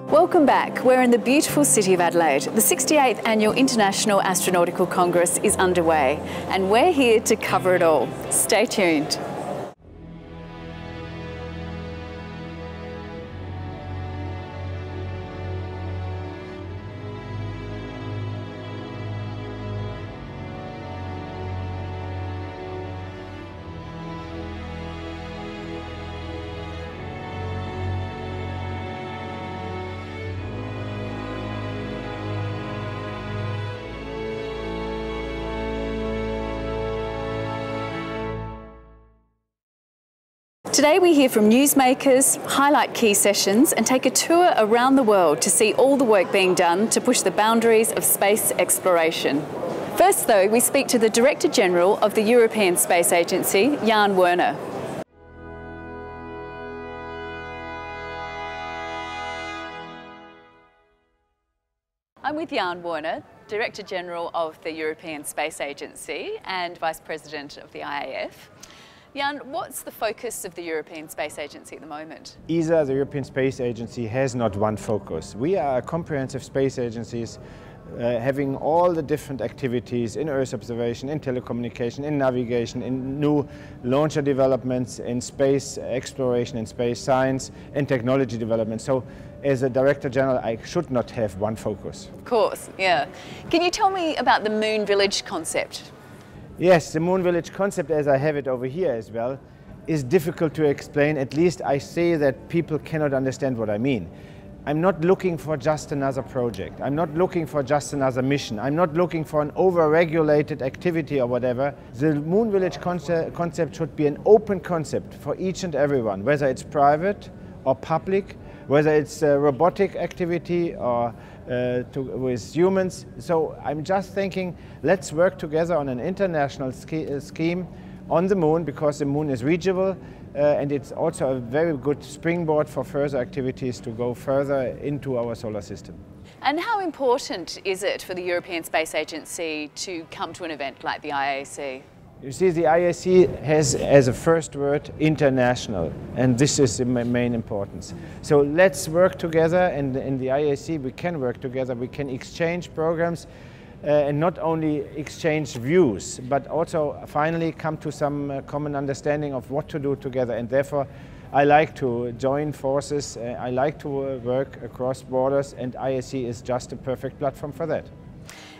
Welcome back. We're in the beautiful city of Adelaide. The 68th Annual International Astronautical Congress is underway and we're here to cover it all. Stay tuned. Today we hear from newsmakers, highlight key sessions and take a tour around the world to see all the work being done to push the boundaries of space exploration. First though, we speak to the Director General of the European Space Agency, Jan Werner. I'm with Jan Werner, Director General of the European Space Agency and Vice President of the IAF. Jan, what's the focus of the European Space Agency at the moment? ESA, the European Space Agency, has not one focus. We are a comprehensive space agency having all the different activities in Earth observation, in telecommunication, in navigation, in new launcher developments, in space exploration, in space science, and technology development. So as a Director General, I should not have one focus. Of course, yeah. Can you tell me about the Moon Village concept? Yes, the Moon Village concept, as I have it over here as well, is difficult to explain. At least I say that people cannot understand what I mean. I'm not looking for just another project. I'm not looking for just another mission. I'm not looking for an over-regulated activity or whatever. The Moon Village concept should be an open concept for each and everyone, whether it's private or public, whether it's a robotic activity or with humans. So I'm just thinking, let's work together on an international scheme on the moon, because the moon is reachable and it's also a very good springboard for further activities to go further into our solar system. And how important is it for the European Space Agency to come to an event like the IAC? You see, the IAC has as a first word international, and this is the main importance. So let's work together, and in the IAC we can work together, we can exchange programs and not only exchange views, but also finally come to some common understanding of what to do together. And therefore I like to join forces, I like to work across borders, and IAC is just a perfect platform for that.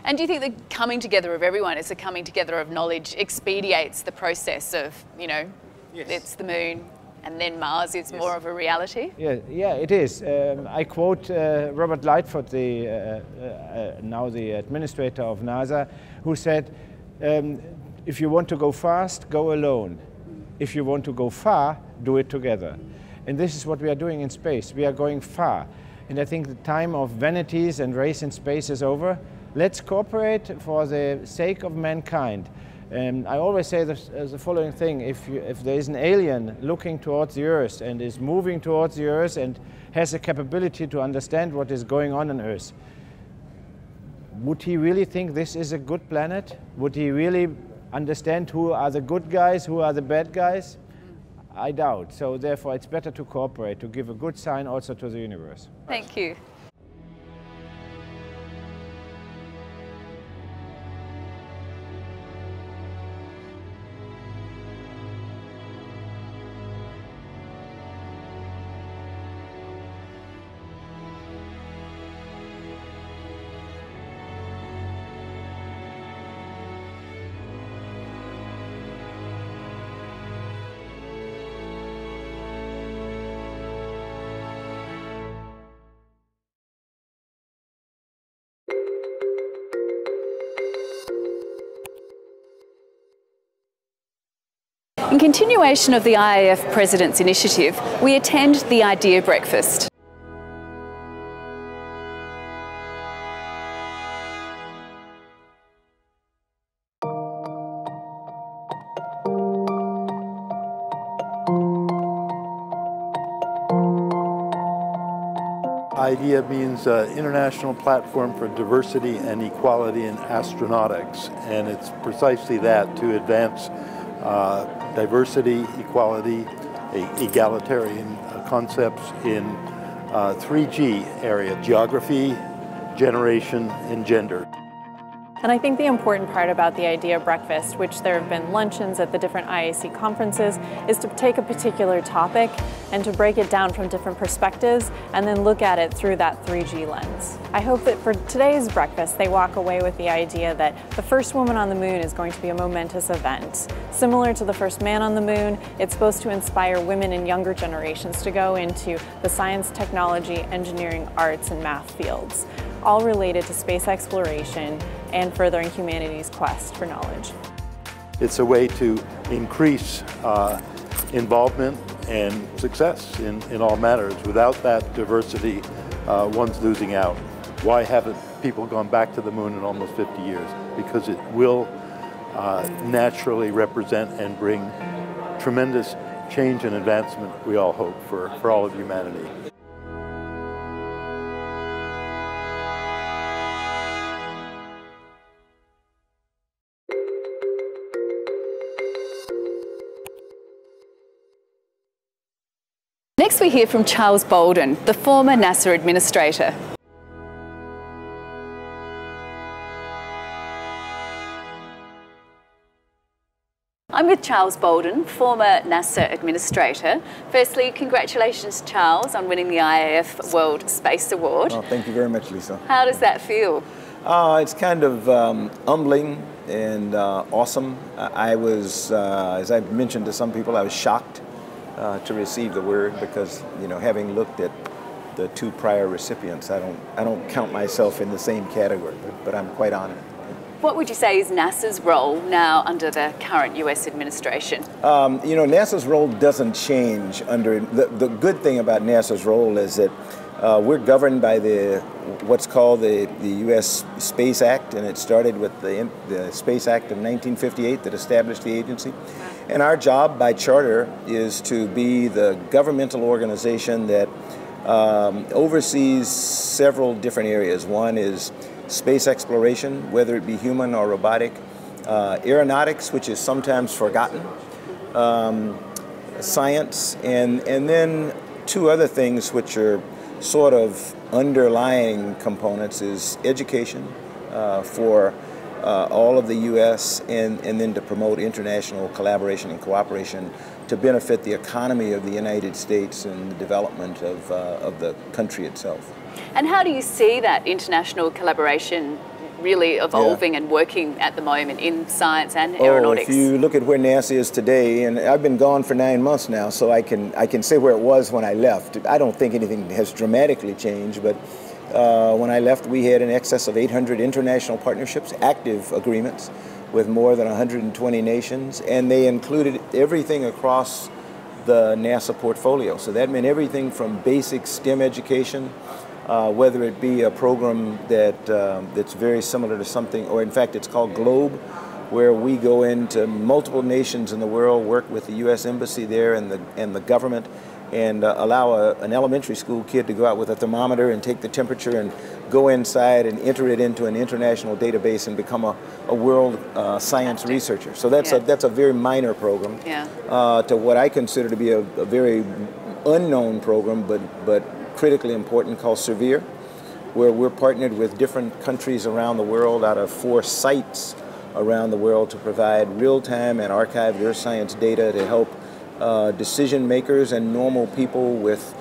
And do you think the coming together of everyone, as a coming together of knowledge, expedites the process of, you know, yes, it's the moon and then Mars is more of a reality? Yeah, it is. I quote Robert Lightfoot, now the administrator of NASA, who said, if you want to go fast, go alone. If you want to go far, do it together. And this is what we are doing in space. We are going far. And I think the time of vanities and race in space is over. Let's cooperate for the sake of mankind. I always say the following thing: if there is an alien looking towards the Earth and is moving towards the Earth and has the capability to understand what is going on Earth, would he really think this is a good planet? Would he really understand who are the good guys, who are the bad guys? I doubt. So therefore it's better to cooperate, to give a good sign also to the universe. Thank you. In continuation of the IAF President's initiative, we attend the Idea Breakfast. IDEA means International Platform for Diversity and Equality in Astronautics, and it's precisely that, to advance diversity, equality, egalitarian concepts in 3G area: geography, generation, and gender. And I think the important part about the idea of breakfast, which there have been luncheons at the different IAC conferences, is to take a particular topic and to break it down from different perspectives and then look at it through that 3G lens. I hope that for today's breakfast, they walk away with the idea that the first woman on the moon is going to be a momentous event. Similar to the first man on the moon, it's supposed to inspire women in younger generations to go into the science, technology, engineering, arts, and math fields, all related to space exploration and furthering humanity's quest for knowledge. It's a way to increase involvement and success in all matters. Without that diversity, one's losing out. Why haven't people gone back to the moon in almost 50 years? Because it will naturally represent and bring tremendous change and advancement, we all hope, for all of humanity. Next we hear from Charles Bolden, the former NASA administrator. I'm with Charles Bolden, former NASA administrator. Firstly, congratulations, Charles, on winning the IAF World Space Award. Oh, thank you very much, Lisa. How does that feel? It's kind of humbling and awesome. I was, as I mentioned to some people, I was shocked to receive the word because, you know, having looked at the two prior recipients, I don't count myself in the same category, but I'm quite honored. What would you say is NASA's role now under the current US administration? You know, NASA's role doesn't change under, the good thing about NASA's role is that we're governed by what's called the US Space Act, and it started with the Space Act of 1958 that established the agency. And our job by charter is to be the governmental organization that oversees several different areas. One is space exploration, whether it be human or robotic, aeronautics, which is sometimes forgotten, science, and then two other things which are sort of underlying components is education for all of the U.S. and then to promote international collaboration and cooperation to benefit the economy of the United States and the development of the country itself. And how do you see that international collaboration really evolving and working at the moment in science and aeronautics? If you look at where NASA is today, and I've been gone for 9 months now, so I can say where it was when I left. I don't think anything has dramatically changed, but when I left, we had in excess of 800 international partnerships, active agreements with more than 120 nations, and they included everything across the NASA portfolio. So that meant everything from basic STEM education, whether it be a program that's very similar to something, or in fact it's called GLOBE, where we go into multiple nations in the world, work with the U.S. Embassy there and the government, and allow an elementary school kid to go out with a thermometer and take the temperature and go inside and enter it into an international database and become a world science researcher. So that's a very minor program to what I consider to be a very unknown program, but critically important, called Severe, where we're partnered with different countries around the world out of 4 sites around the world to provide real-time and archived earth science data to help decision makers and normal people with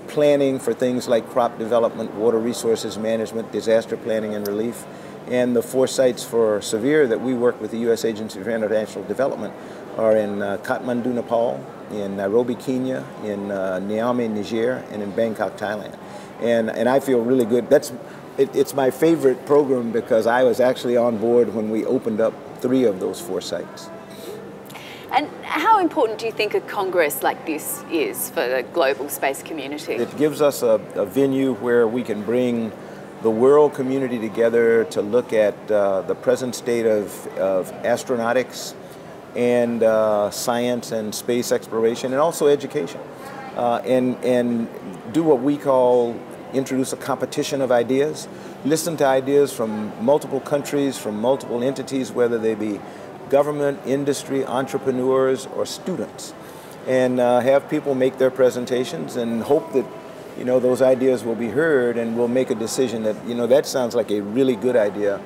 planning for things like crop development, water resources management, disaster planning and relief. And the 4 sites for Severe that we work with the U.S. Agency for International Development are in Kathmandu, Nepal, in Nairobi, Kenya, in Niamey, Niger, and in Bangkok, Thailand. And I feel really good. It's my favorite program because I was actually on board when we opened up 3 of those 4 sites. And how important do you think a congress like this is for the global space community? It gives us a venue where we can bring the world community together to look at the present state of astronautics and science and space exploration, and also education, and do what we call introduce a competition of ideas, listen to ideas from multiple countries, from multiple entities, whether they be government, industry, entrepreneurs, or students, and have people make their presentations and hope that you know, those ideas will be heard and we'll make a decision that, you know, that sounds like a really good idea.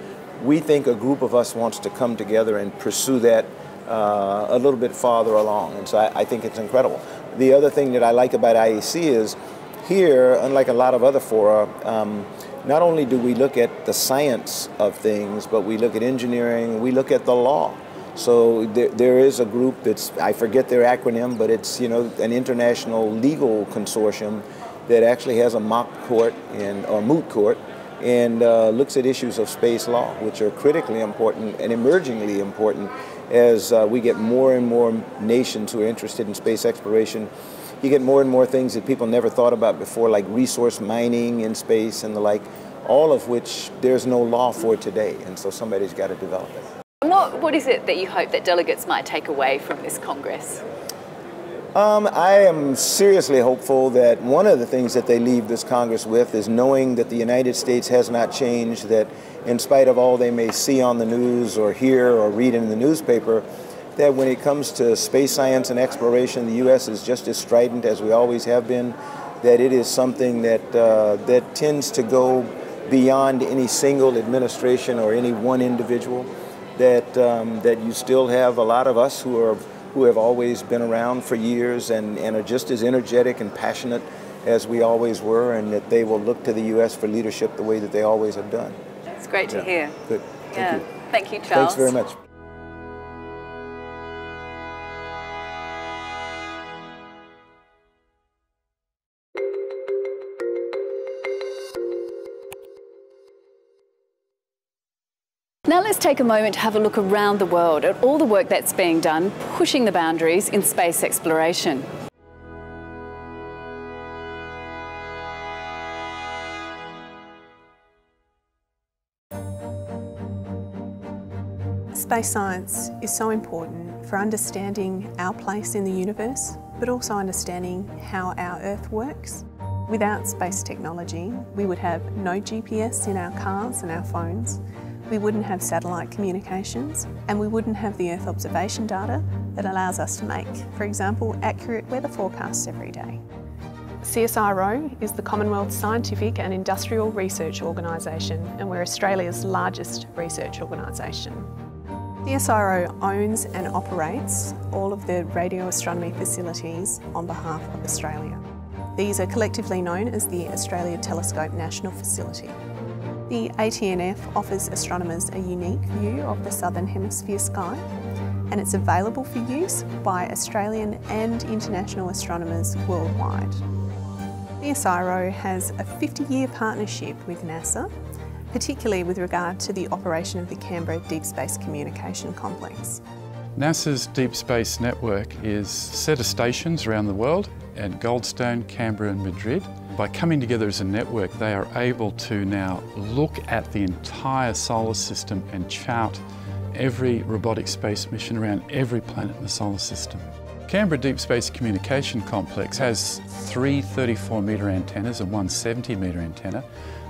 We think a group of us wants to come together and pursue that a little bit farther along, and so I think it's incredible. The other thing that I like about IAC is here, unlike a lot of other fora, not only do we look at the science of things, but we look at engineering, we look at the law. So there is a group that's, I forget their acronym, but it's, you know, an international legal consortium that actually has a mock court or moot court and looks at issues of space law, which are critically important and emergingly important as we get more and more nations who are interested in space exploration. You get more and more things that people never thought about before, like resource mining in space and the like, all of which there's no law for today, and so somebody's got to develop it. What is it that you hope that delegates might take away from this Congress? I am seriously hopeful that one of the things that they leave this Congress with is knowing that the United States has not changed, that in spite of all they may see on the news or hear or read in the newspaper, that when it comes to space science and exploration, the U.S. is just as strident as we always have been, that it is something that, that tends to go beyond any single administration or any one individual, that, that you still have a lot of us who have always been around for years and are just as energetic and passionate as we always were, and that they will look to the U.S. for leadership the way that they always have done. It's great to hear. Good. Thank you. Thank you, Charles. Thanks very much. Now let's take a moment to have a look around the world at all the work that's being done, pushing the boundaries in space exploration. Space science is so important for understanding our place in the universe, but also understanding how our Earth works. Without space technology, we would have no GPS in our cars and our phones. We wouldn't have satellite communications, and we wouldn't have the Earth observation data that allows us to make, for example, accurate weather forecasts every day. CSIRO is the Commonwealth Scientific and Industrial Research Organisation, and we're Australia's largest research organisation. CSIRO owns and operates all of the radio astronomy facilities on behalf of Australia. These are collectively known as the Australia Telescope National Facility. The ATNF offers astronomers a unique view of the Southern Hemisphere sky, and it's available for use by Australian and international astronomers worldwide. CSIRO has a 50-year partnership with NASA, particularly with regard to the operation of the Canberra Deep Space Communication Complex. NASA's Deep Space Network is a set of stations around the world at Goldstone, Canberra and Madrid. By coming together as a network, they are able to now look at the entire solar system and chart every robotic space mission around every planet in the solar system. Canberra Deep Space Communication Complex has 3 34-metre antennas and 1 70-metre antenna.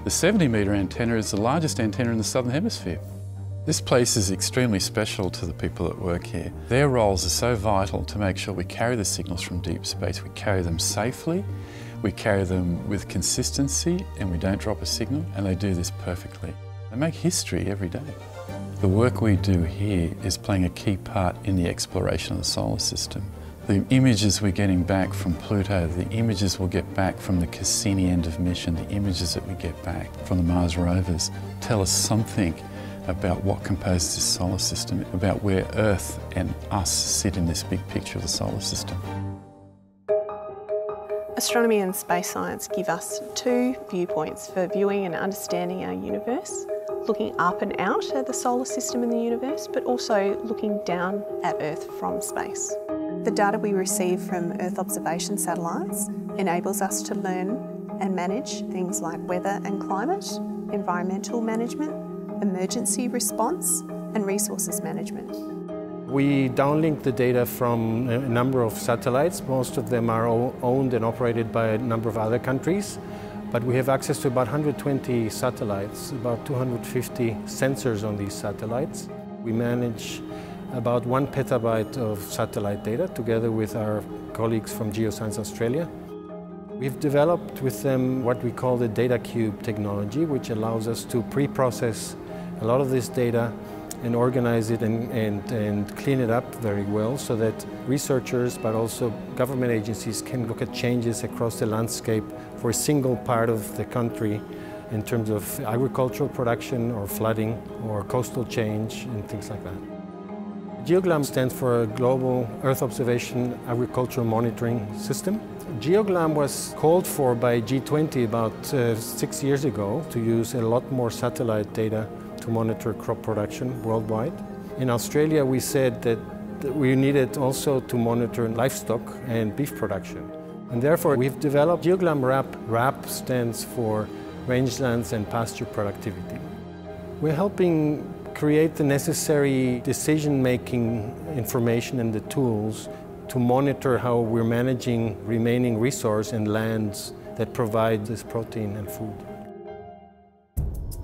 The 70-metre antenna is the largest antenna in the Southern Hemisphere. This place is extremely special to the people that work here. Their roles are so vital to make sure we carry the signals from deep space. We carry them safely, we carry them with consistency, and we don't drop a signal, and they do this perfectly. They make history every day. The work we do here is playing a key part in the exploration of the solar system. The images we're getting back from Pluto, the images we'll get back from the Cassini end of mission, the images that we get back from the Mars rovers tell us something about what composes this solar system, about where Earth and us sit in this big picture of the solar system. Astronomy and space science give us two viewpoints for viewing and understanding our universe, looking up and out at the solar system and the universe, but also looking down at Earth from space. The data we receive from Earth observation satellites enables us to learn and manage things like weather and climate, environmental management, emergency response, and resources management. We downlink the data from a number of satellites. Most of them are owned and operated by a number of other countries, but we have access to about 120 satellites, about 250 sensors on these satellites. We manage about 1 petabyte of satellite data together with our colleagues from Geoscience Australia. We've developed with them what we call the data cube technology, which allows us to pre-process a lot of this data and organize it and clean it up very well so that researchers but also government agencies can look at changes across the landscape for a single part of the country in terms of agricultural production or flooding or coastal change and things like that. GeoGLAM stands for Global Earth Observation Agricultural Monitoring System. GeoGLAM was called for by G20 about 6 years ago to use a lot more satellite data to monitor crop production worldwide. In Australia, we said that we needed also to monitor livestock and beef production. And therefore, we've developed GeoGLAM RAP. RAP stands for Rangelands and Pasture Productivity. We're helping create the necessary decision-making information and the tools to monitor how we're managing remaining resource and lands that provide this protein and food.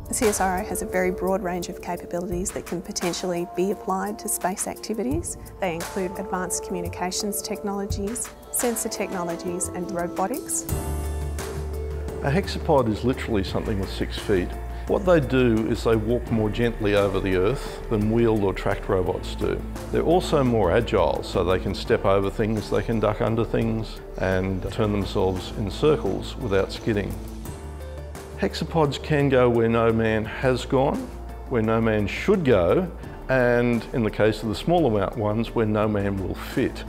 The CSIRO has a very broad range of capabilities that can potentially be applied to space activities. They include advanced communications technologies, sensor technologies and robotics. A hexapod is literally something with 6 feet. What they do is they walk more gently over the Earth than wheeled or tracked robots do. They're also more agile, so they can step over things, they can duck under things and turn themselves in circles without skidding. Hexapods can go where no man has gone, where no man should go, and in the case of the smaller ones, where no man will fit.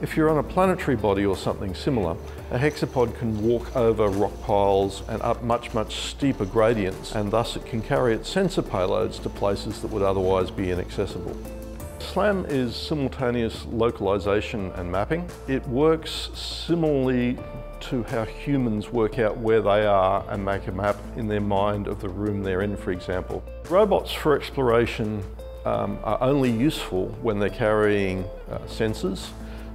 If you're on a planetary body or something similar, a hexapod can walk over rock piles and up much steeper gradients, and thus it can carry its sensor payloads to places that would otherwise be inaccessible. SLAM is simultaneous localization and mapping. It works similarly to how humans work out where they are and make a map in their mind of the room they're in, for example. Robots for exploration are only useful when they're carrying sensors,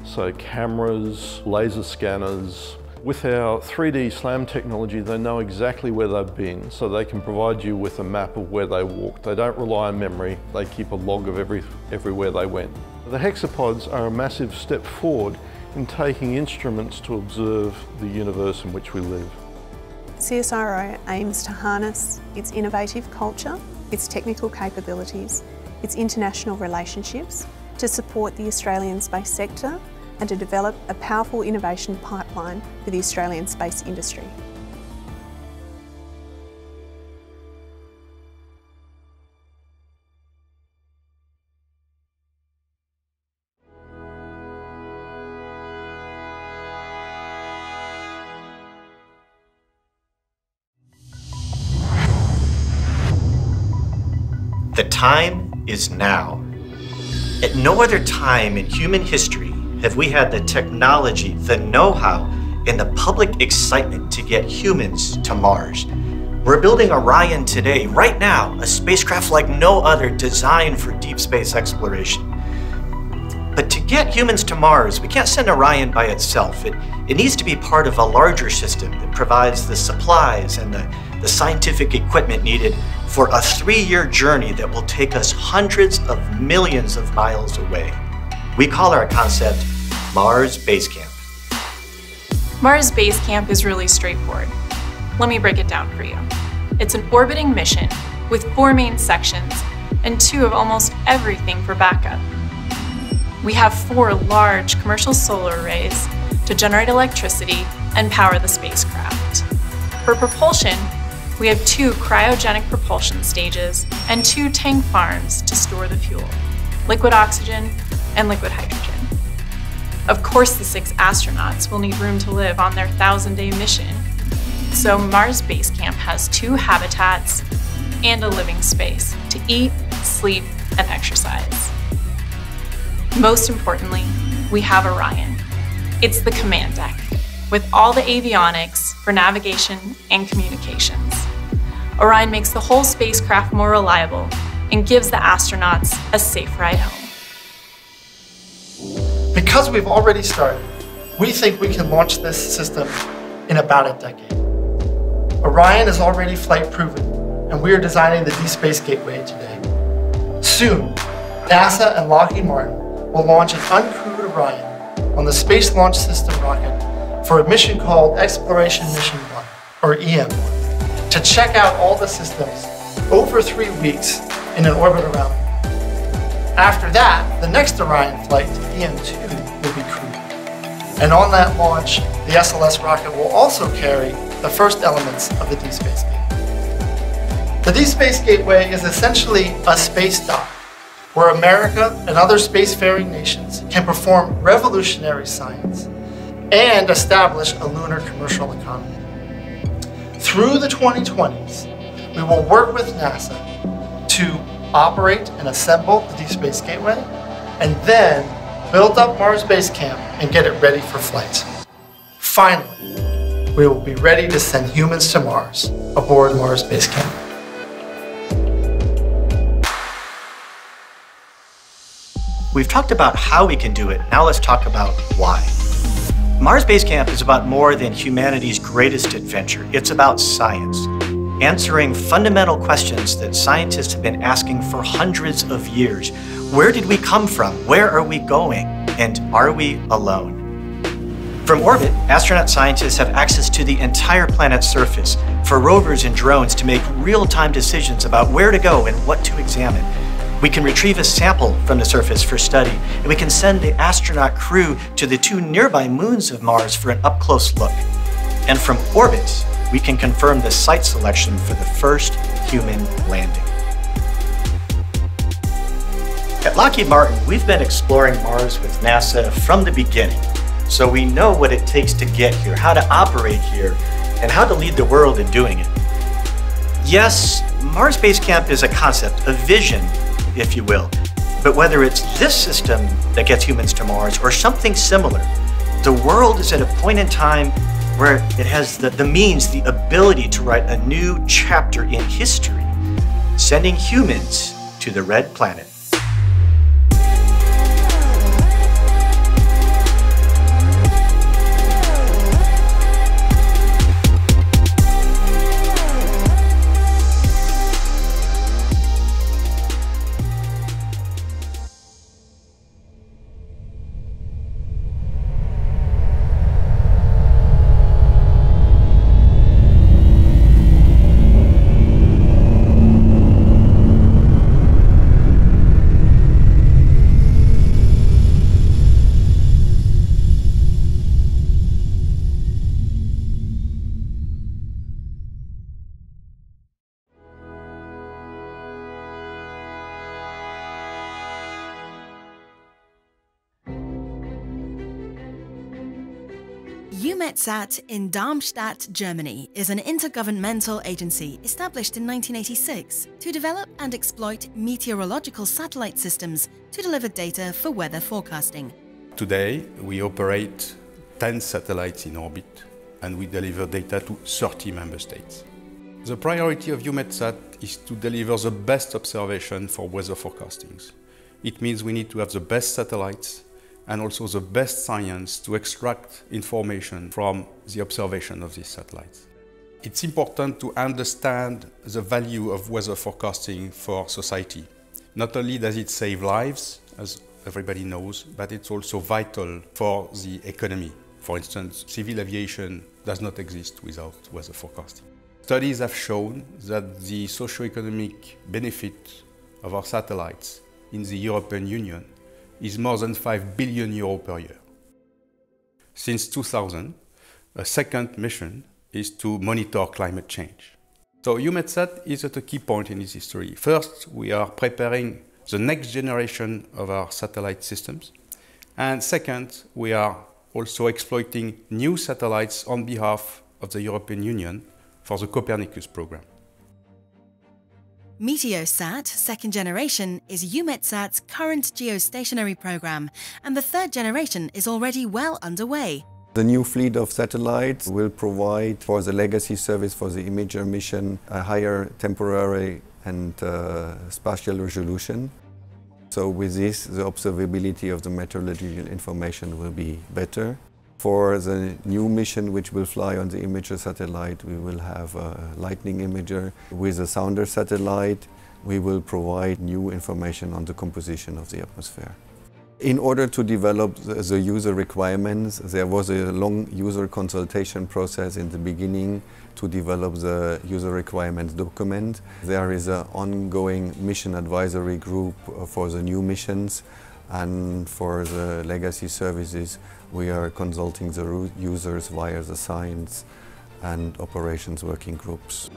so cameras, laser scanners. With our 3D SLAM technology, they know exactly where they've been, so they can provide you with a map of where they walked. They don't rely on memory, they keep a log of everywhere they went. The hexapods are a massive step forward in taking instruments to observe the universe in which we live. CSIRO aims to harness its innovative culture, its technical capabilities, its international relationships to support the Australian space sector and to develop a powerful innovation pipeline for the Australian space industry. The time is now. At no other time in human history have we had the technology, the know-how, and the public excitement to get humans to Mars. We're building Orion today, right now, a spacecraft like no other designed for deep space exploration. But to get humans to Mars, we can't send Orion by itself. It needs to be part of a larger system that provides the supplies and the scientific equipment needed for a 3-year journey that will take us hundreds of millions of miles away. We call our concept Mars Base Camp. Mars Base Camp is really straightforward. Let me break it down for you. It's an orbiting mission with 4 main sections and 2 of almost everything for backup. We have 4 large commercial solar arrays to generate electricity and power the spacecraft. For propulsion, we have 2 cryogenic propulsion stages and 2 tank farms to store the fuel, liquid oxygen and liquid hydrogen. Of course, the 6 astronauts will need room to live on their 1,000-day mission, so Mars Base Camp has 2 habitats and a living space to eat, sleep, and exercise. Most importantly, we have Orion. It's the command deck, with all the avionics for navigation and communications. Orion makes the whole spacecraft more reliable and gives the astronauts a safe ride home. Because we've already started, we think we can launch this system in about a decade. Orion is already flight proven, and we are designing the Deep Space Gateway today. Soon, NASA and Lockheed Martin will launch an uncrewed Orion on the Space Launch System rocket for a mission called Exploration Mission 1, or EM1, to check out all the systems over 3 weeks in an orbit around them. After that, the next Orion flight, EM2, will be crewed. And on that launch, the SLS rocket will also carry the first elements of the Deep Space Gateway. The Deep Space Gateway is essentially a space dock where America and other spacefaring nations can perform revolutionary science and establish a lunar commercial economy. Through the 2020s, we will work with NASA to operate and assemble the Deep Space Gateway, and then build up Mars Base Camp and get it ready for flight. Finally, we will be ready to send humans to Mars aboard Mars Base Camp. We've talked about how we can do it, now let's talk about why. Mars Base Camp is about more than humanity's greatest adventure. It's about science, answering fundamental questions that scientists have been asking for hundreds of years. Where did we come from? Where are we going? And are we alone? From orbit, astronaut scientists have access to the entire planet's surface for rovers and drones to make real-time decisions about where to go and what to examine. We can retrieve a sample from the surface for study, and we can send the astronaut crew to the 2 nearby moons of Mars for an up-close look. And from orbit, we can confirm the site selection for the first human landing. At Lockheed Martin, we've been exploring Mars with NASA from the beginning, so we know what it takes to get here, how to operate here, and how to lead the world in doing it. Yes, Mars Base Camp is a concept, a vision, if you will, but whether it's this system that gets humans to Mars or something similar, the world is at a point in time where it has the means, the ability to write a new chapter in history, sending humans to the Red Planet. EUMETSAT in Darmstadt, Germany is an intergovernmental agency established in 1986 to develop and exploit meteorological satellite systems to deliver data for weather forecasting. Today, we operate 10 satellites in orbit and we deliver data to 30 member states. The priority of EUMETSAT is to deliver the best observation for weather forecasting. It means we need to have the best satellites and also the best science to extract information from the observation of these satellites. It's important to understand the value of weather forecasting for society. Not only does it save lives, as everybody knows, but it's also vital for the economy. For instance, civil aviation does not exist without weather forecasting. Studies have shown that the socio-economic benefit of our satellites in the European Union is more than €5 billion per year. Since 2000, a second mission is to monitor climate change. So EUMETSAT is at a key point in its history. First, we are preparing the next generation of our satellite systems. And second, we are also exploiting new satellites on behalf of the European Union for the Copernicus program. Meteosat, second generation, is EUMETSAT's current geostationary program, and the third generation is already well underway. The new fleet of satellites will provide for the legacy service for the Imager mission a higher temporary and spatial resolution. So with this, the observability of the meteorological information will be better. For the new mission, which will fly on the Imager satellite, we will have a lightning imager. With the sounder satellite, we will provide new information on the composition of the atmosphere. In order to develop the user requirements, there was a long user consultation process in the beginning to develop the user requirements document. There is an ongoing mission advisory group for the new missions, and for the legacy services we are consulting the users via the science and operations working groups.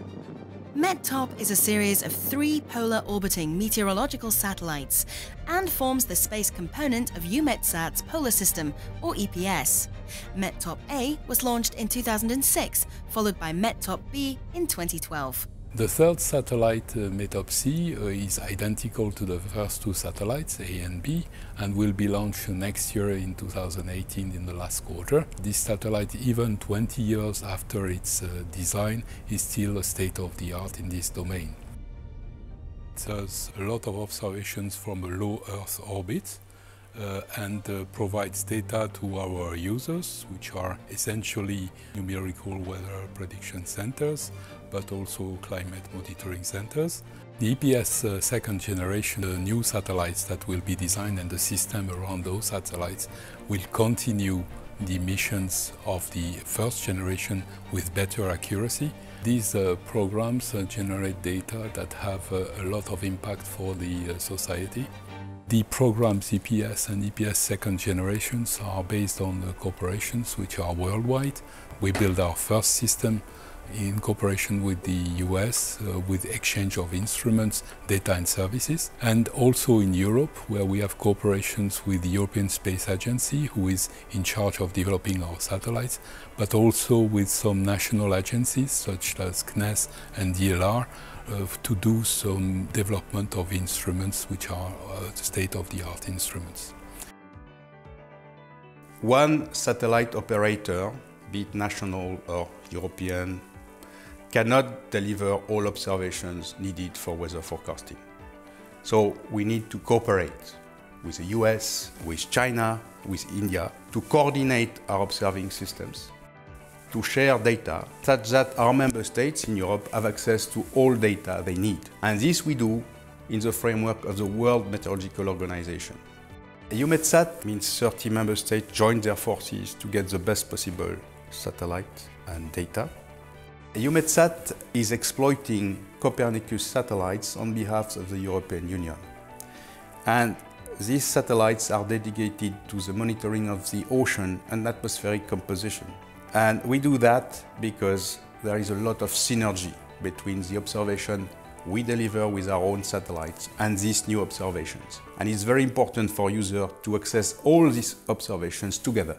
METOP is a series of 3 polar orbiting meteorological satellites and forms the space component of EUMETSAT's Polar System, or EPS. METOP A was launched in 2006, followed by METOP B in 2012. The third satellite, METOP C, is identical to the first 2 satellites, A and B, and will be launched next year in 2018 in the last quarter. This satellite, even 20 years after its design, is still a state-of-the-art in this domain. It does a lot of observations from a low Earth orbit and provides data to our users, which are essentially numerical weather prediction centers, but also climate monitoring centers. The EPS second generation, the new satellites that will be designed and the system around those satellites will continue the missions of the first generation with better accuracy. These programs generate data that have a lot of impact for the society. The programs EPS and EPS second generations are based on cooperations which are worldwide. We build our first system in cooperation with the US with exchange of instruments, data and services, and also in Europe, where we have cooperations with the European Space Agency, who is in charge of developing our satellites, but also with some national agencies such as CNES and DLR to do some development of instruments which are state-of-the-art instruments. One satellite operator, be it national or European, cannot deliver all observations needed for weather forecasting. So we need to cooperate with the US, with China, with India, to coordinate our observing systems, to share data such that our member states in Europe have access to all data they need. And this we do in the framework of the World Meteorological Organization. EUMETSAT means 30 member states join their forces to get the best possible satellite and data. EUMETSAT is exploiting Copernicus satellites on behalf of the European Union. And these satellites are dedicated to the monitoring of the ocean and atmospheric composition. And we do that because there is a lot of synergy between the observation we deliver with our own satellites and these new observations. And it's very important for users to access all these observations together.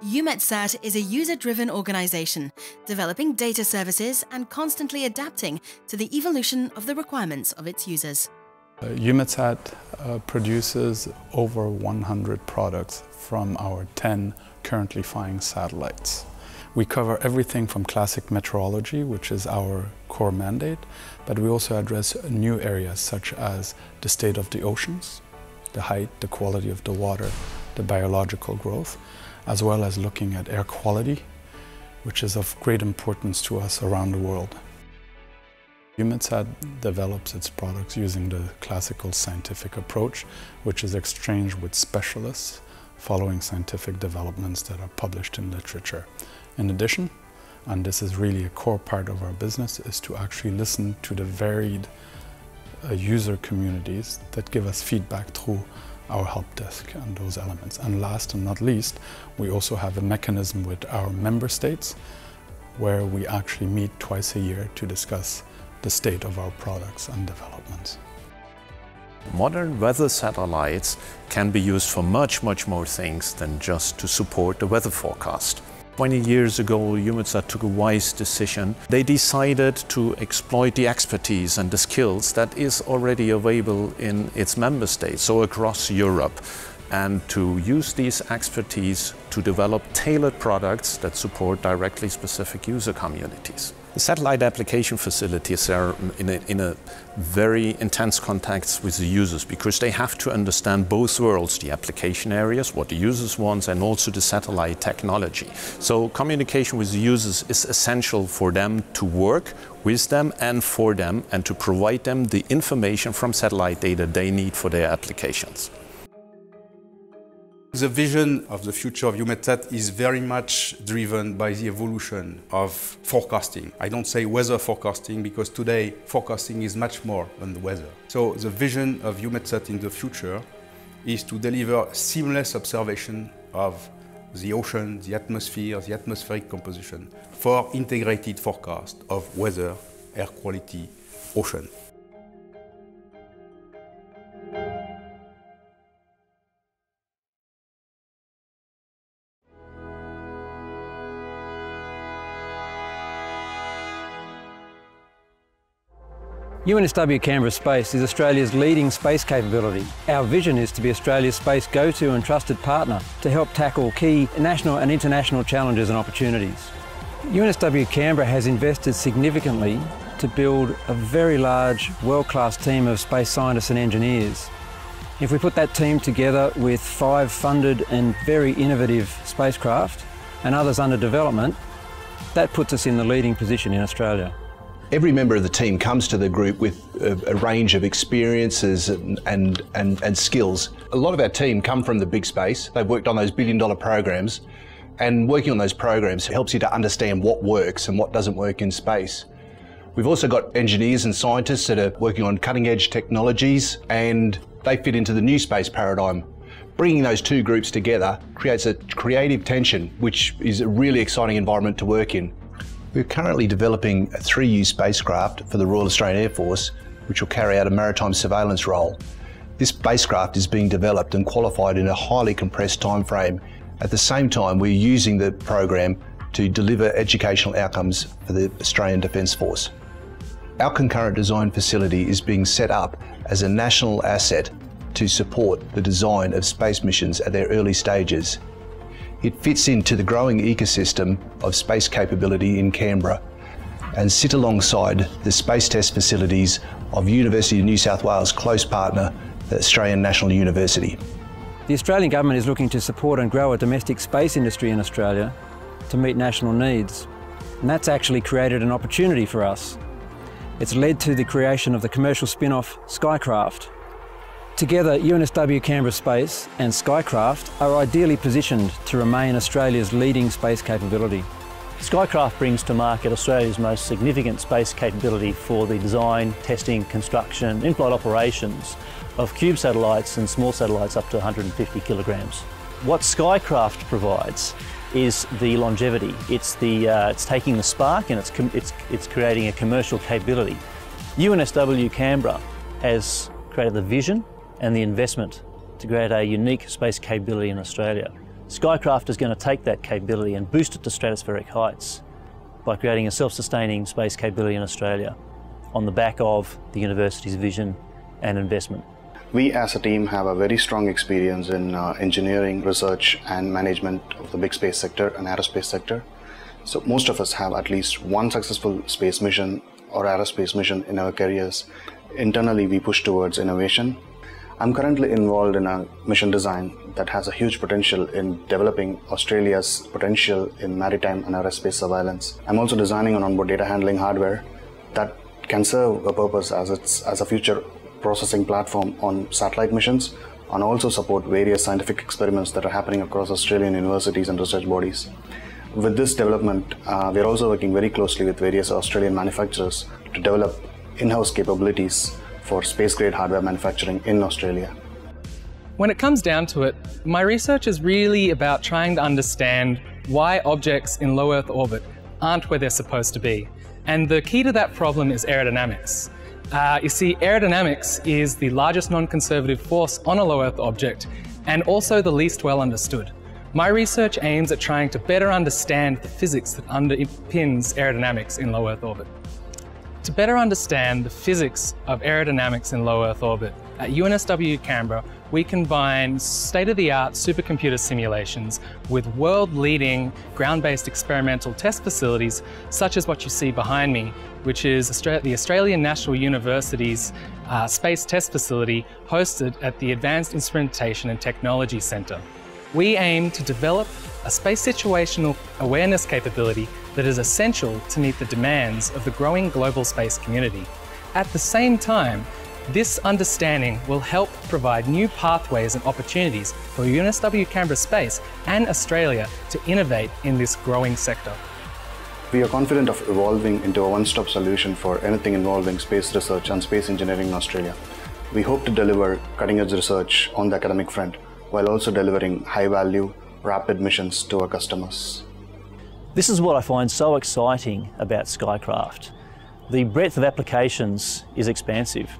EUMETSAT is a user-driven organization, developing data services and constantly adapting to the evolution of the requirements of its users. EUMETSAT produces over 100 products from our 10 currently flying satellites. We cover everything from classic meteorology, which is our core mandate, but we also address new areas such as the state of the oceans, the height, the quality of the water, the biological growth, as well as looking at air quality, which is of great importance to us around the world. EUMETSAT develops its products using the classical scientific approach, which is exchanged with specialists following scientific developments that are published in literature. In addition, and this is really a core part of our business, is to actually listen to the varied user communities that give us feedback through our help desk and those elements. And last and not least, we also have a mechanism with our member states where we actually meet twice a year to discuss the state of our products and developments. Modern weather satellites can be used for much more things than just to support the weather forecast. 20 years ago, EUMETSAT took a wise decision. They decided to exploit the expertise and the skills that is already available in its member states, so across Europe, and to use these expertise to develop tailored products that support directly specific user communities. The satellite application facilities are in a very intense contact with the users because they have to understand both worlds, the application areas, what the users want, and also the satellite technology. So communication with the users is essential for them to work with them and for them and to provide them the information from satellite data they need for their applications. The vision of the future of EUMETSAT is very much driven by the evolution of forecasting. I don't say weather forecasting because today forecasting is much more than the weather. So the vision of EUMETSAT in the future is to deliver seamless observation of the ocean, the atmosphere, the atmospheric composition for integrated forecast of weather, air quality, ocean. UNSW Canberra Space is Australia's leading space capability. Our vision is to be Australia's space go-to and trusted partner to help tackle key national and international challenges and opportunities. UNSW Canberra has invested significantly to build a very large, world-class team of space scientists and engineers. If we put that team together with 5 funded and very innovative spacecraft and others under development, that puts us in the leading position in Australia. Every member of the team comes to the group with a range of experiences and skills. A lot of our team come from the big space. They've worked on those billion-dollar programs, and working on those programs helps you to understand what works and what doesn't work in space. We've also got engineers and scientists that are working on cutting-edge technologies, and they fit into the new space paradigm. Bringing those two groups together creates a creative tension, which is a really exciting environment to work in. We're currently developing a 3U spacecraft for the Royal Australian Air Force, which will carry out a maritime surveillance role. This spacecraft is being developed and qualified in a highly compressed time frame. At the same time, we're using the program to deliver educational outcomes for the Australian Defence Force. Our concurrent design facility is being set up as a national asset to support the design of space missions at their early stages. It fits into the growing ecosystem of space capability in Canberra and sit alongside the space test facilities of University of New South Wales' close partner, the Australian National University. The Australian Government is looking to support and grow a domestic space industry in Australia to meet national needs. And that's actually created an opportunity for us. It's led to the creation of the commercial spin-off Skycraft. Together, UNSW Canberra Space and Skycraft are ideally positioned to remain Australia's leading space capability. Skycraft brings to market Australia's most significant space capability for the design, testing, construction, in-flight operations of cube satellites and small satellites up to 150 kilograms. What Skycraft provides is the longevity. It's taking the spark and it's creating a commercial capability. UNSW Canberra has created the vision and the investment to create a unique space capability in Australia. Skycraft is going to take that capability and boost it to stratospheric heights by creating a self-sustaining space capability in Australia on the back of the university's vision and investment. We as a team have a very strong experience in engineering, research and management of the big space sector and aerospace sector. So most of us have at least one successful space mission or aerospace mission in our careers. Internally, we push towards innovation. I'm currently involved in a mission design that has a huge potential in developing Australia's potential in maritime and aerospace surveillance. I'm also designing an onboard data handling hardware that can serve a purpose as a future processing platform on satellite missions and also support various scientific experiments that are happening across Australian universities and research bodies. With this development, we are also working very closely with various Australian manufacturers to develop in-house capabilities for space-grade hardware manufacturing in Australia. When it comes down to it, my research is really about trying to understand why objects in low Earth orbit aren't where they're supposed to be. And the key to that problem is aerodynamics. You see, aerodynamics is the largest non-conservative force on a low Earth object and also the least well understood. My research aims at trying to better understand the physics that underpins aerodynamics in low Earth orbit. To better understand the physics of aerodynamics in low Earth orbit, at UNSW Canberra, we combine state-of-the-art supercomputer simulations with world-leading ground-based experimental test facilities, such as what you see behind me, which is the Australian National University's Space Test Facility hosted at the Advanced Instrumentation and Technology Centre. We aim to develop a space situational awareness capability that is essential to meet the demands of the growing global space community. At the same time, This understanding will help provide new pathways and opportunities for UNSW Canberra Space and Australia to innovate in this growing sector. We are confident of evolving into a one-stop solution for anything involving space research and space engineering in Australia. We hope to deliver cutting-edge research on the academic front, while also delivering high-value, rapid missions to our customers. This is what I find so exciting about Skycraft. The breadth of applications is expansive.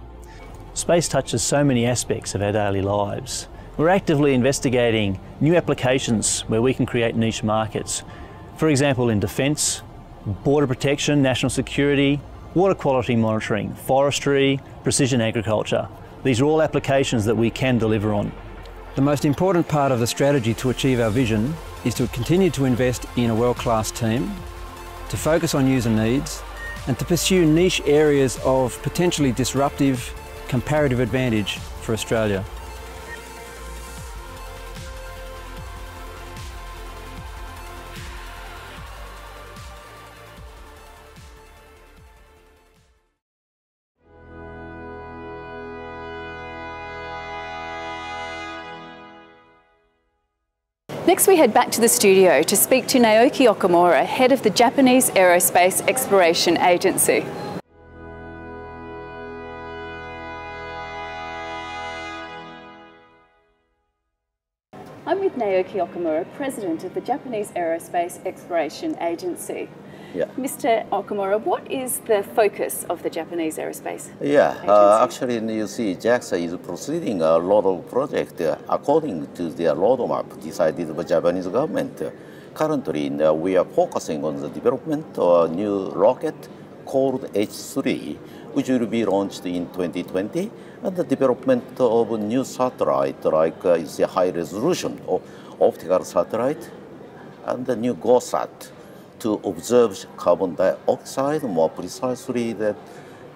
Space touches so many aspects of our daily lives. We're actively investigating new applications where we can create niche markets. For example, in defence, border protection, national security, water quality monitoring, forestry, precision agriculture. These are all applications that we can deliver on. The most important part of the strategy to achieve our vision is to continue to invest in a world-class team, to focus on user needs, and to pursue niche areas of potentially disruptive comparative advantage for Australia. Next, we head back to the studio to speak to Naoki Okamura, head of the Japanese Aerospace Exploration Agency. I'm with Naoki Okamura, president of the Japanese Aerospace Exploration Agency. Yeah. Mr. Okamura, what is the focus of the Japanese Aerospace Agency? Actually, you see, JAXA is proceeding a lot of projects according to their roadmap decided by Japanese government. Currently, we are focusing on the development of a new rocket called H3, which will be launched in 2020, and the development of a new satellite, like is a high-resolution optical satellite, and the new GOSAT, to observe carbon dioxide more precisely than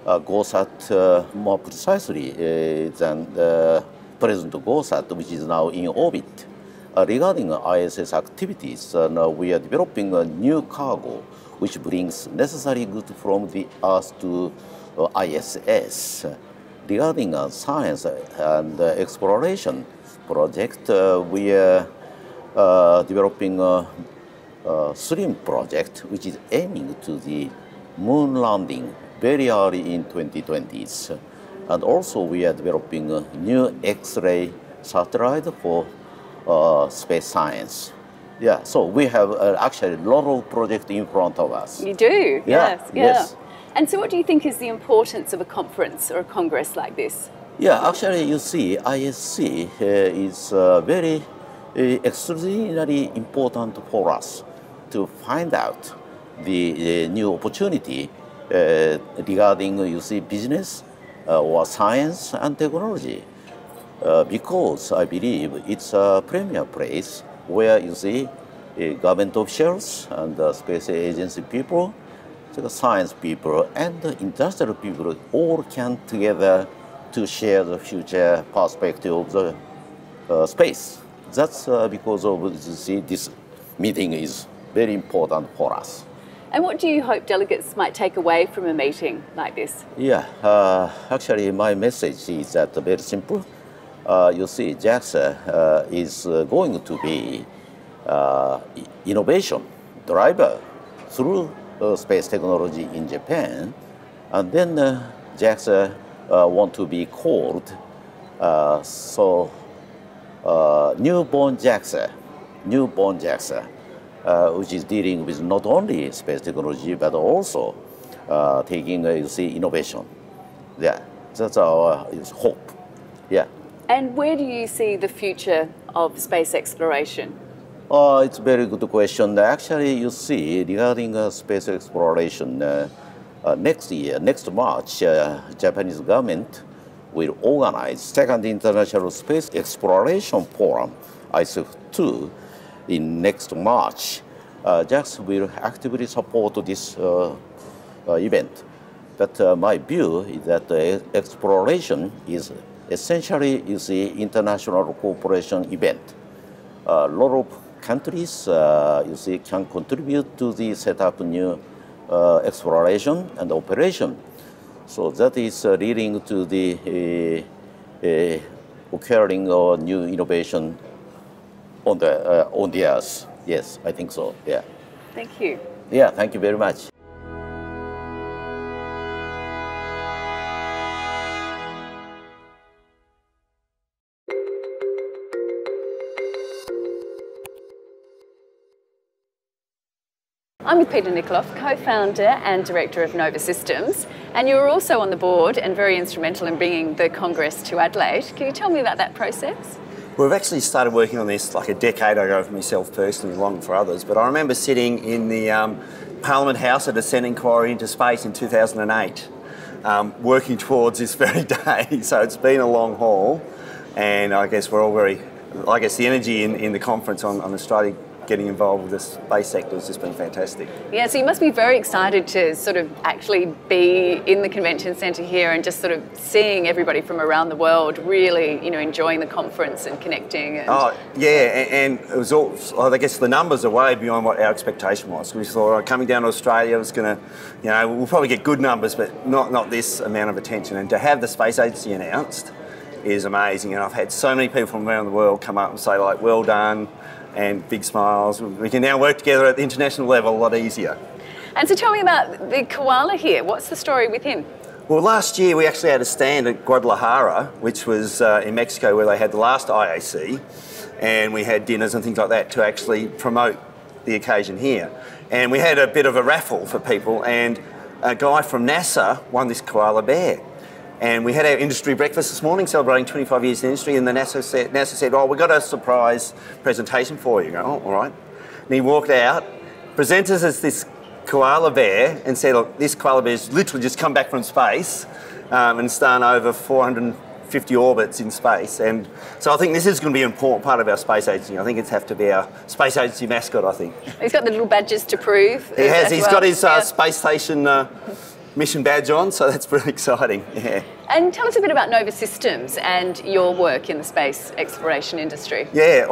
GOSAT more precisely than the present GOSAT, which is now in orbit. Regarding ISS activities, we are developing a new cargo which brings necessary goods from the Earth to ISS. Regarding science and exploration project, we are developing SLIM project, which is aiming to the moon landing very early in 2020s. And also we are developing a new X-ray satellite for space science. Yeah, so we have actually a lot of projects in front of us. You do? Yeah, yes. And so what do you think is the importance of a conference or a congress like this? Yeah, actually you see ISC is very extraordinarily important for us to find out the new opportunity regarding, you see, business or science and technology. Because I believe it's a premier place where, you see, government officials and space agency people, the science people and the industrial people all can together to share the future perspective of the space. That's because of, you see, this meeting is very important for us. And what do you hope delegates might take away from a meeting like this? Yeah, actually my message is that very simple. You see, JAXA is going to be innovation driver through space technology in Japan, and then JAXA want to be called newborn JAXA, which is dealing with not only space technology but also taking, you see, innovation. Yeah, that's our hope. Yeah. And where do you see the future of space exploration? It's a very good question. Actually, you see, regarding space exploration, next March, Japanese government will organize second International Space Exploration Forum, ISF2, in next March. JAXA will actively support this event. But my view is that exploration is essentially, you see, international cooperation event. A lot of countries, you see, can contribute to the set up new exploration and operation. So that is leading to the occurring new innovation on the Earth. Yes, I think so. Yeah. Thank you. Yeah, thank you very much. I'm with Peter Nikoloff, co-founder and director of Nova Systems, and you were also on the board and very instrumental in bringing the Congress to Adelaide. Can you tell me about that process? We've actually started working on this like a decade ago for myself personally, long for others, but I remember sitting in the Parliament House at a Senate inquiry into space in 2008, working towards this very day. So it's been a long haul, and I guess we're all very, the energy in the conference on Australia getting involved with the space sector has just been fantastic. Yeah, so you must be very excited to sort of actually be in the convention centre here and just sort of seeing everybody from around the world really, you know, enjoying the conference and connecting. And oh, yeah, and it was all, I guess the numbers are way beyond what our expectation was. We thought coming down to Australia was going to, you know, we'll probably get good numbers, but not this amount of attention. And to have the Space Agency announced is amazing. And I've had so many people from around the world come up and say, like, well done, and big smiles. We can now work together at the international level a lot easier. And so tell me about the koala here. What's the story with him? Well, last year we actually had a stand at Guadalajara, which was in Mexico, where they had the last IAC, and we had dinners and things like that to actually promote the occasion here. And we had a bit of a raffle for people, and a guy from NASA won this koala bear. And we had our industry breakfast this morning celebrating 25 years in the industry, and the NASA said, oh, we've got a surprise presentation for you. I go, oh, all right. And he walked out, presented us this koala bear and said, look, this koala bear's literally just come back from space and done over 450 orbits in space. And so I think this is going to be an important part of our space agency. I think it's have to be our space agency mascot, I think. He's got the little badges to prove. He has. He's got his space station mission badge on, so that's pretty exciting. Yeah. And tell us a bit about Nova Systems and your work in the space exploration industry. Yeah,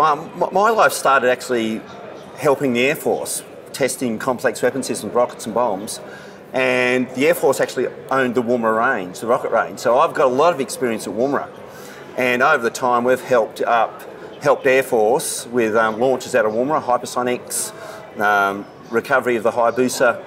my life started actually helping the Air Force, testing complex weapon systems, rockets and bombs, and the Air Force actually owned the Woomera range, the rocket range, so I've got a lot of experience at Woomera, and over the time we've helped Air Force with launches out of Woomera, hypersonics, recovery of the Hayabusa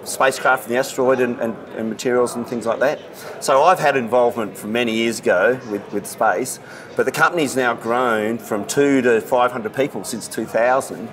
spacecraft and the asteroid and materials and things like that. So I've had involvement from many years ago with space, but the company's now grown from 2 to 500 people since 2000,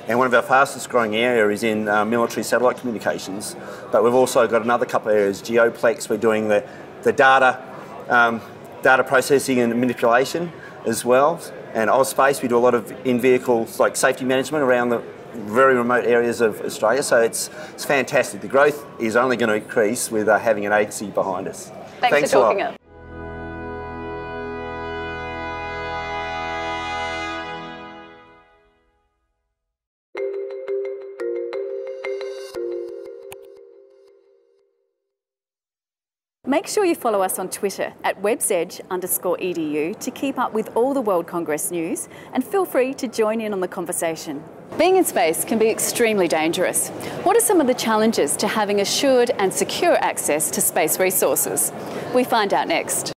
and one of our fastest growing areas is in military satellite communications, but we've also got another couple of areas, geoplex, we're doing the data processing and manipulation as well, and Ozspace, we do a lot of in-vehicle like safety management around the very remote areas of Australia, so it's fantastic. The growth is only going to increase with having an agency behind us. Thanks for talking up. Make sure you follow us on Twitter at websedge_edu to keep up with all the World Congress news, and feel free to join in on the conversation. Being in space can be extremely dangerous. What are some of the challenges to having assured and secure access to space resources? We find out next.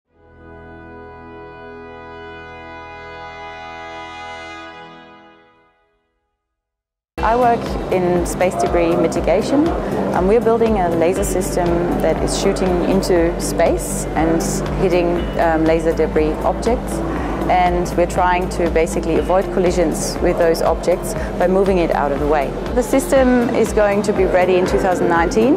I work in space debris mitigation, and we're building a laser system that is shooting into space and hitting laser debris objects, and we're trying to basically avoid collisions with those objects by moving it out of the way. The system is going to be ready in 2019.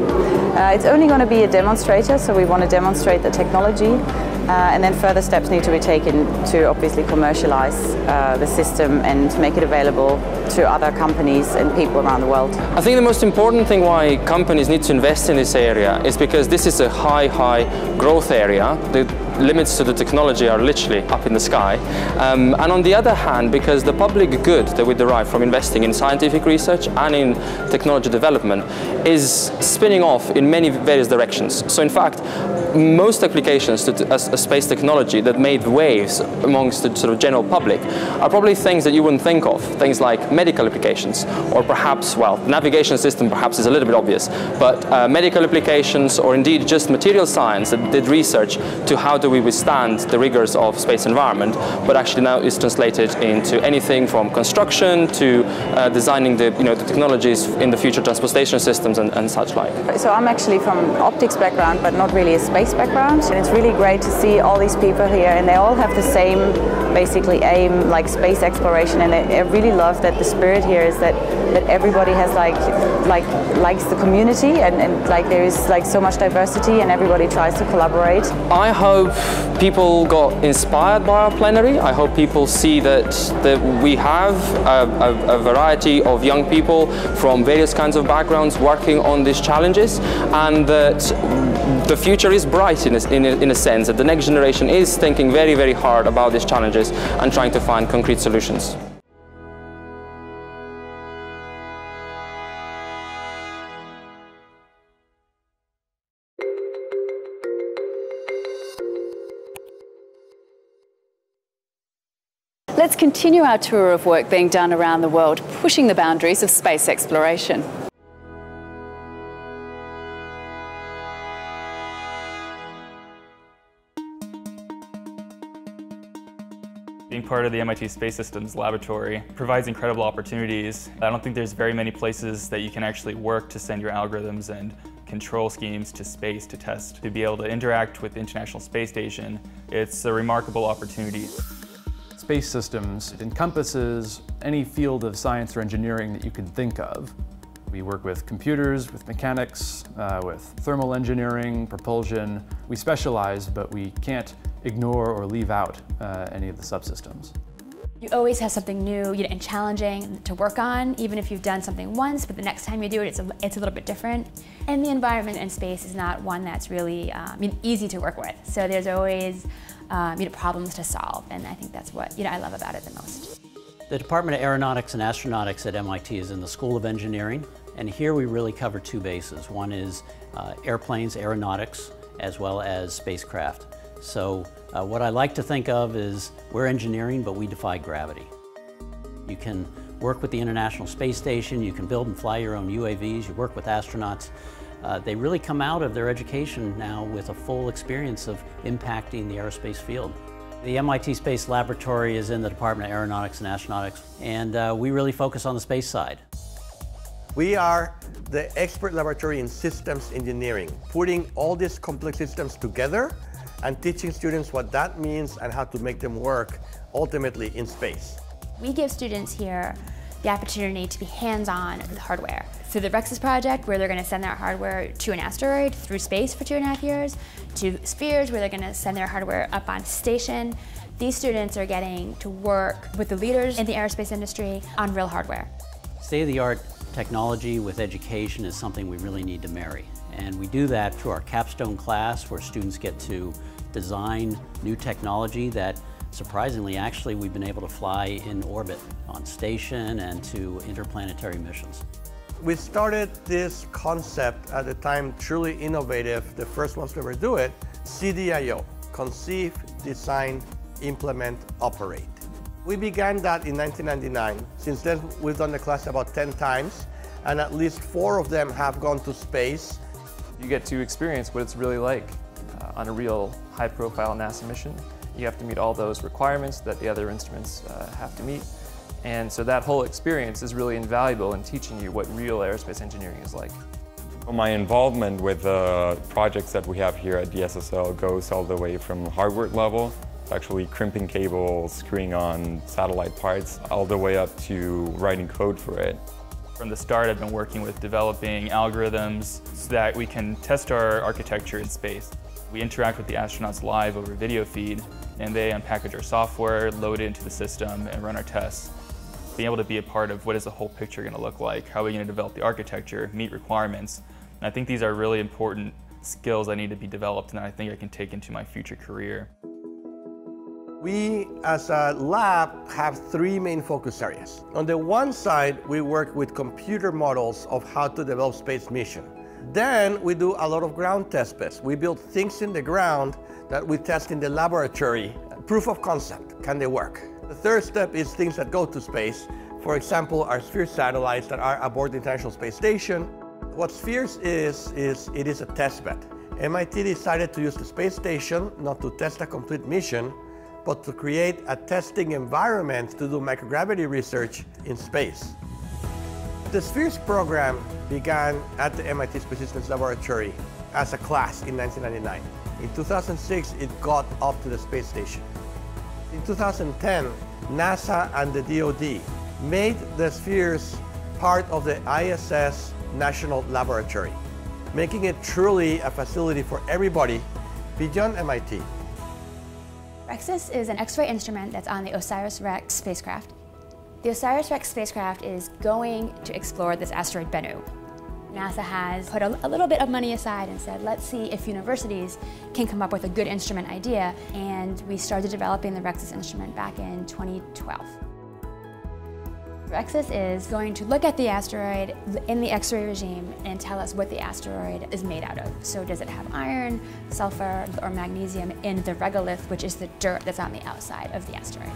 It's only going to be a demonstrator, so we want to demonstrate the technology, and then further steps need to be taken to obviously commercialize the system and make it available to other companies and people around the world. I think the most important thing why companies need to invest in this area is because this is a high growth area. The limits to the technology are literally up in the sky. And on the other hand, because the public good that we derive from investing in scientific research and in technology development is spinning off in many various directions. So in fact, most applications to a space technology that made waves amongst the sort of general public are probably things that you wouldn't think of, things like medical applications, or perhaps, well, the navigation system perhaps is a little bit obvious, but medical applications, or indeed just material science that did research to how do we withstand the rigors of space environment, but actually now is translated into anything from construction to designing the technologies in the future transportation systems and such like. So I'm actually from optics background, but not really a space background. And it's really great to see all these people here, and they all have the same basically aim, like space exploration. And I really love that the spirit here is that everybody has likes the community, and like there is like so much diversity, and everybody tries to collaborate. I hope people got inspired by our plenary. I hope people see that we have a variety of young people from various kinds of backgrounds working on these challenges, and that the future is bright in a sense, that the next generation is thinking very, very hard about these challenges and trying to find concrete solutions. Let's continue our tour of work being done around the world, pushing the boundaries of space exploration. Being part of the MIT Space Systems Laboratory provides incredible opportunities. I don't think there's very many places that you can actually work to send your algorithms and control schemes to space to test. To be able to interact with the International Space Station, it's a remarkable opportunity. Space systems, it encompasses any field of science or engineering that you can think of. We work with computers, with mechanics, with thermal engineering, propulsion. We specialize, but we can't ignore or leave out any of the subsystems. You always have something new and challenging to work on, even if you've done something once, but the next time you do it, it's a little bit different. And the environment in space is not one that's really easy to work with. So there's always problems to solve, and I think that's what I love about it the most. The Department of Aeronautics and Astronautics at MIT is in the School of Engineering, and here we really cover two bases. One is airplanes, aeronautics, as well as spacecraft. So what I like to think of is we're engineering, but we defy gravity. You can work with the International Space Station, you can build and fly your own UAVs, you work with astronauts. They really come out of their education now with a full experience of impacting the aerospace field. The MIT Space Laboratory is in the Department of Aeronautics and Astronautics, and we really focus on the space side. We are the expert laboratory in systems engineering, putting all these complex systems together and teaching students what that means and how to make them work ultimately in space. We give students here the opportunity to be hands-on with hardware. Through the Rexus project, where they're going to send their hardware to an asteroid through space for 2.5 years, to Spheres, where they're going to send their hardware up on station. These students are getting to work with the leaders in the aerospace industry on real hardware. State-of-the-art technology with education is something we really need to marry. And we do that through our capstone class, where students get to design new technology that surprisingly, actually, we've been able to fly in orbit on station and to interplanetary missions. We started this concept at the time truly innovative, the first ones to ever do it, CDIO, conceive, design, implement, operate. We began that in 1999. Since then, we've done the class about 10 times, and at least 4 of them have gone to space. You get to experience what it's really like on a real high-profile NASA mission. You have to meet all those requirements that the other instruments have to meet. And so that whole experience is really invaluable in teaching you what real aerospace engineering is like. My involvement with the projects that we have here at DSSL goes all the way from hardware level, actually crimping cables, screwing on satellite parts, all the way up to writing code for it. From the start, I've been working with developing algorithms so that we can test our architecture in space. We interact with the astronauts live over video feed, and they unpackage our software, load it into the system, and run our tests. Being able to be a part of what is the whole picture going to look like, how are we going to develop the architecture, meet requirements. And I think these are really important skills that need to be developed and that I think I can take into my future career. We, as a lab, have 3 main focus areas. On the one side, we work with computer models of how to develop space mission. Then we do a lot of ground test beds. We build things in the ground that we test in the laboratory. Proof of concept, can they work? The third step is things that go to space. For example, our SPHERE satellites that are aboard the International Space Station. What SPHERE is it is a test bed. MIT decided to use the space station not to test a complete mission, but to create a testing environment to do microgravity research in space. The SPHERE program began at the MIT Space Systems Laboratory as a class in 1999. In 2006, it got up to the space station. In 2010, NASA and the DoD made the SPHEREs part of the ISS National Laboratory, making it truly a facility for everybody beyond MIT. REXUS is an X-ray instrument that's on the OSIRIS-REx spacecraft. The OSIRIS-REx spacecraft is going to explore this asteroid Bennu. NASA has put a little bit of money aside and said, let's see if universities can come up with a good instrument idea, and we started developing the REXUS instrument back in 2012. REXUS is going to look at the asteroid in the X-ray regime and tell us what the asteroid is made out of. So does it have iron, sulfur, or magnesium in the regolith, which is the dirt that's on the outside of the asteroid.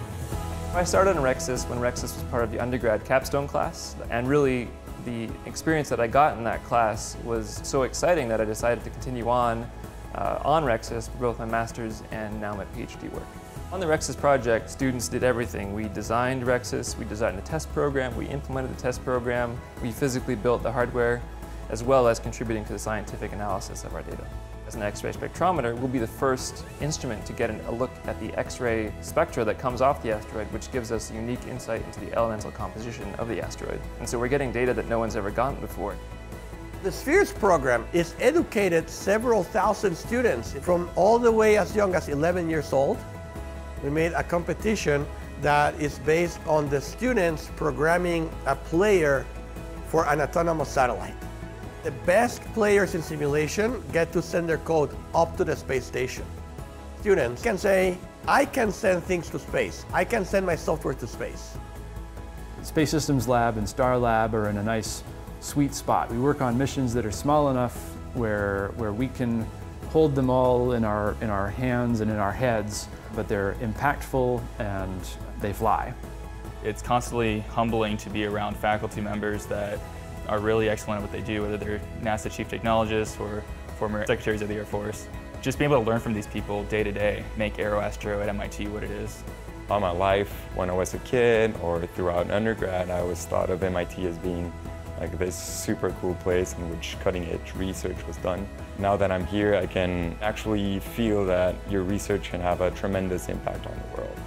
I started on REXUS when REXUS was part of the undergrad capstone class, and really the experience that I got in that class was so exciting that I decided to continue on REXUS for both my master's and now my PhD work. On the REXUS project, students did everything. We designed REXUS, we designed the test program, we implemented the test program, we physically built the hardware, as well as contributing to the scientific analysis of our data. As an X-ray spectrometer, we'll be the first instrument to get a look at the X-ray spectra that comes off the asteroid, which gives us unique insight into the elemental composition of the asteroid. And so we're getting data that no one's ever gotten before. The SPHEREs program is educated several thousand students from all the way as young as 11 years old. We made a competition that is based on the students programming a player for an autonomous satellite. The best players in simulation get to send their code up to the space station. Students can say, I can send things to space. I can send my software to space. Space Systems Lab and Star Lab are in a nice sweet spot. We work on missions that are small enough where we can hold them all in our hands and in our heads, but they're impactful and they fly. It's constantly humbling to be around faculty members that are really excellent at what they do, whether they're NASA chief technologists or former secretaries of the Air Force. Just being able to learn from these people day to day make AeroAstro at MIT what it is. All my life, when I was a kid or throughout undergrad, I always thought of MIT as being like this super cool place in which cutting-edge research was done. Now that I'm here, I can actually feel that your research can have a tremendous impact on the world.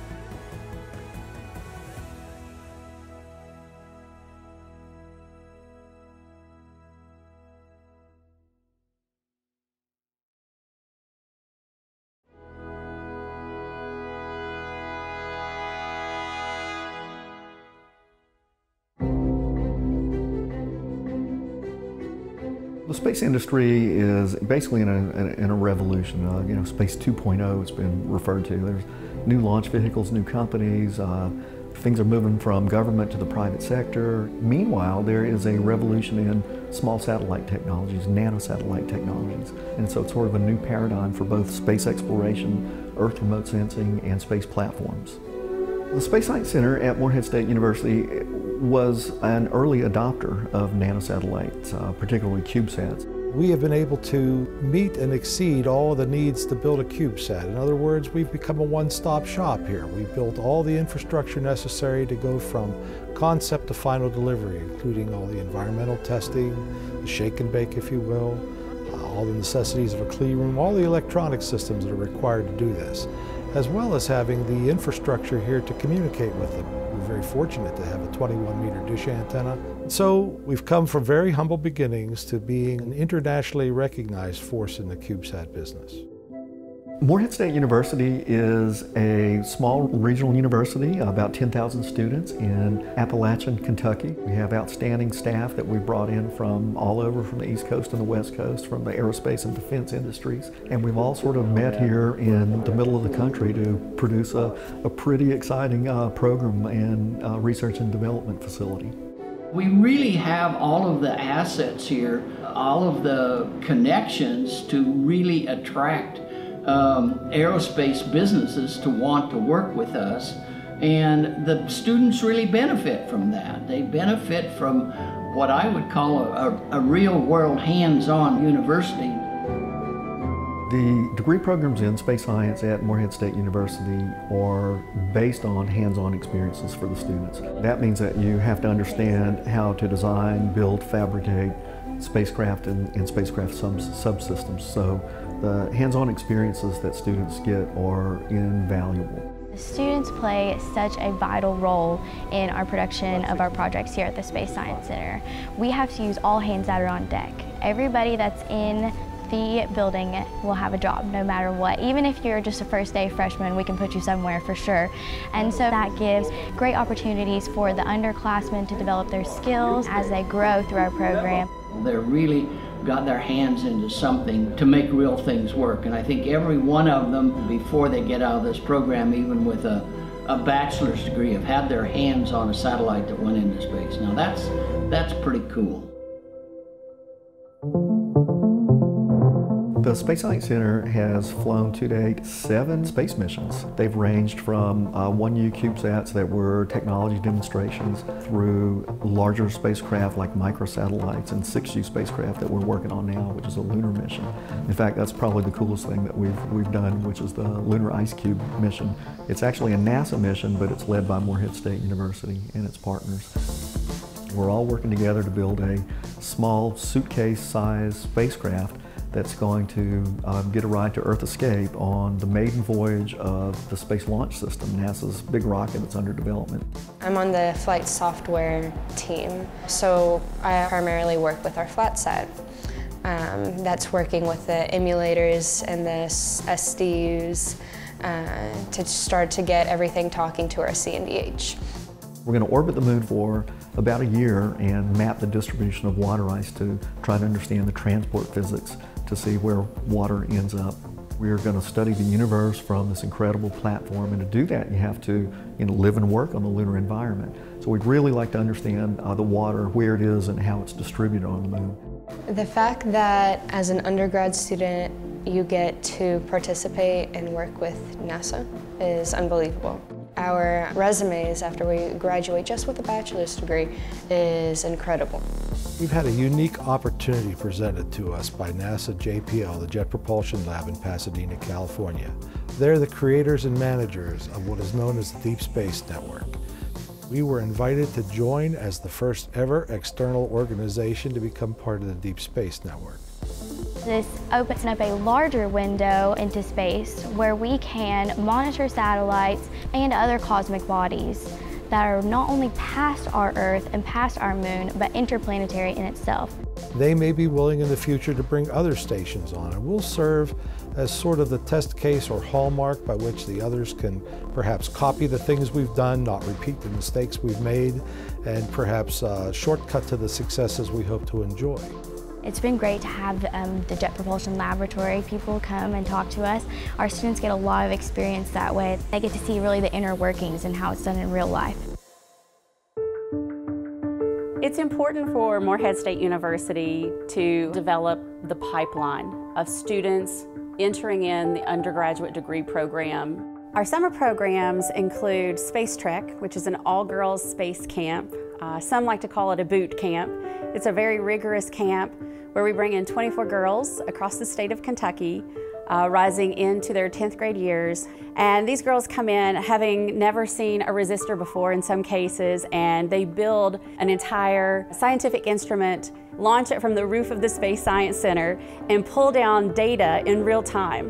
The space industry is basically in a revolution. You know, Space 2.0 has been referred to. There's new launch vehicles, new companies. Things are moving from government to the private sector. Meanwhile, there is a revolution in small satellite technologies, nanosatellite technologies. And so it's sort of a new paradigm for both space exploration, Earth remote sensing, and space platforms. The Space Science Center at Morehead State University was an early adopter of nanosatellites, particularly CubeSats. We have been able to meet and exceed all the needs to build a CubeSat. In other words, we've become a one-stop shop here. We've built all the infrastructure necessary to go from concept to final delivery, including all the environmental testing, the shake and bake, if you will, all the necessities of a clean room, all the electronic systems that are required to do this, as well as having the infrastructure here to communicate with them. We're very fortunate to have a 21-meter dish antenna. So we've come from very humble beginnings to being an internationally recognized force in the CubeSat business. Morehead State University is a small regional university, about 10,000 students in Appalachian, Kentucky. We have outstanding staff that we brought in from all over, from the East Coast and the West Coast, from the aerospace and defense industries. And we've all sort of met here in the middle of the country to produce a pretty exciting program and research and development facility. We really have all of the assets here, all of the connections to really attract aerospace businesses to want to work with us. And the students really benefit from that. They benefit from what I would call a real world hands-on university. The degree programs in space science at Morehead State University are based on hands-on experiences for the students. That means that you have to understand how to design, build, fabricate spacecraft and spacecraft subsystems. So the hands-on experiences that students get are invaluable. Students play such a vital role in our production of our projects here at the Space Science Center. We have to use all hands that are on deck. Everybody that's in the building will have a job no matter what. Even if you're just a first day freshman, we can put you somewhere for sure. And so that gives great opportunities for the underclassmen to develop their skills as they grow through our program. They're really got their hands into something to make real things work. And I think every one of them, before they get out of this program, even with a bachelor's degree, have had their hands on a satellite that went into space. Now that's pretty cool. The Space Science Center has flown to date 7 space missions. They've ranged from 1U CubeSats that were technology demonstrations through larger spacecraft like microsatellites and 6U spacecraft that we're working on now, which is a lunar mission. In fact, that's probably the coolest thing that we've done, which is the Lunar Ice Cube mission. It's actually a NASA mission, but it's led by Morehead State University and its partners. We're all working together to build a small suitcase-sized spacecraft that's going to get a ride to Earth escape on the maiden voyage of the Space Launch System, NASA's big rocket that's under development. I'm on the flight software team, so I primarily work with our flat set. That's working with the emulators and the SDUs to start to get everything talking to our CNDH. We're going to orbit the moon for about a year and map the distribution of water ice to try to understand the transport physics to see where water ends up. We're going to study the universe from this incredible platform, and to do that you have to live and work on the lunar environment. So we'd really like to understand the water, where it is and how it's distributed on the moon. The fact that as an undergrad student you get to participate and work with NASA is unbelievable. Our resumes after we graduate just with a bachelor's degree is incredible. We've had a unique opportunity presented to us by NASA JPL, the Jet Propulsion Lab in Pasadena, California. They're the creators and managers of what is known as the Deep Space Network. We were invited to join as the first ever external organization to become part of the Deep Space Network. This opens up a larger window into space where we can monitor satellites and other cosmic bodies that are not only past our Earth and past our moon, but interplanetary in itself. They may be willing in the future to bring other stations on, and we'll serve as sort of the test case or hallmark by which the others can perhaps copy the things we've done, not repeat the mistakes we've made, and perhaps shortcut to the successes we hope to enjoy. It's been great to have the Jet Propulsion Laboratory people come and talk to us. Our students get a lot of experience that way. They get to see really the inner workings and how it's done in real life. It's important for Morehead State University to develop the pipeline of students entering in the undergraduate degree program. Our summer programs include Space Trek, which is an all-girls space camp. Some like to call it a boot camp. It's a very rigorous camp where we bring in 24 girls across the state of Kentucky, rising into their 10th grade years. And these girls come in having never seen a resistor before in some cases, and they build an entire scientific instrument, launch it from the roof of the Space Science Center, and pull down data in real time.